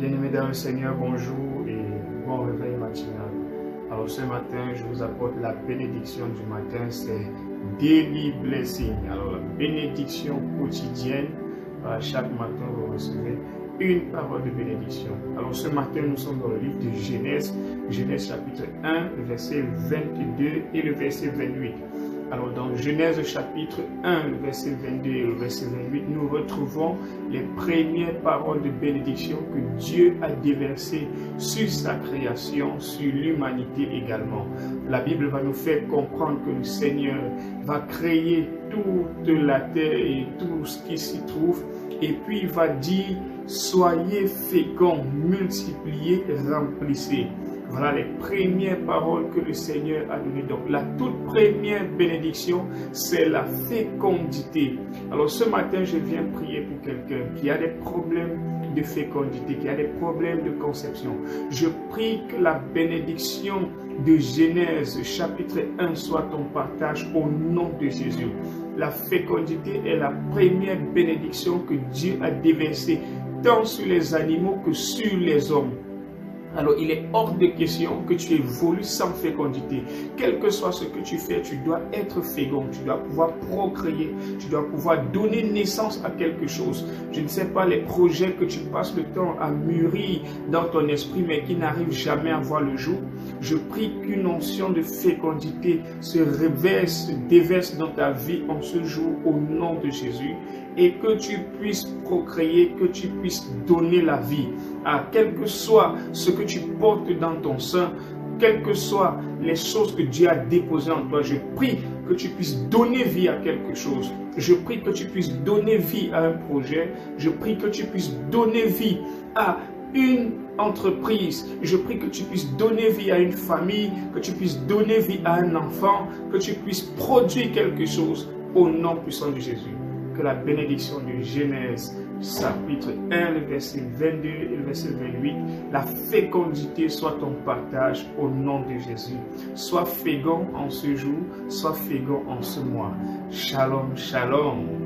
Bien-aimés dans le Seigneur, bonjour et bon réveil matinal. Alors ce matin, je vous apporte la bénédiction du matin, c'est Daily Blessing. Alors la bénédiction quotidienne, chaque matin vous recevez une parole de bénédiction. Alors ce matin, nous sommes dans le livre de Genèse, Genèse chapitre 1, le verset 22 et le verset 28. Alors dans Genèse chapitre 1, le verset 22 et le verset 28, nous retrouvons les premières paroles de bénédiction que Dieu a déversées sur sa création, sur l'humanité également. La Bible va nous faire comprendre que le Seigneur va créer toute la terre et tout ce qui s'y trouve, et puis il va dire « Soyez féconds, multipliez, remplissez ». Voilà les premières paroles que le Seigneur a données. Donc la toute première bénédiction, c'est la fécondité. Alors ce matin, je viens prier pour quelqu'un qui a des problèmes de fécondité, qui a des problèmes de conception. Je prie que la bénédiction de Genèse chapitre 1 soit ton partage au nom de Jésus. La fécondité est la première bénédiction que Dieu a déversée tant sur les animaux que sur les hommes. Alors, il est hors de question que tu évolues sans fécondité. Quel que soit ce que tu fais, tu dois être fécond. Tu dois pouvoir procréer. Tu dois pouvoir donner naissance à quelque chose. Je ne sais pas les projets que tu passes le temps à mûrir dans ton esprit, mais qui n'arrivent jamais à voir le jour. Je prie qu'une onction de fécondité se déverse dans ta vie en ce jour au nom de Jésus. Et que tu puisses procréer, que tu puisses donner la vie à quel que soit ce que tu portes dans ton sein, quelles que soient les choses que Dieu a déposées en toi. Je prie que tu puisses donner vie à quelque chose. Je prie que tu puisses donner vie à un projet. Je prie que tu puisses donner vie à une entreprise. Je prie que tu puisses donner vie à une famille, que tu puisses donner vie à un enfant, que tu puisses produire quelque chose au nom puissant de Jésus. Que la bénédiction de Genèse, chapitre 1, le verset 22 et le verset 28, la fécondité soit ton partage au nom de Jésus. Sois fécond en ce jour, sois fécond en ce mois. Shalom, shalom.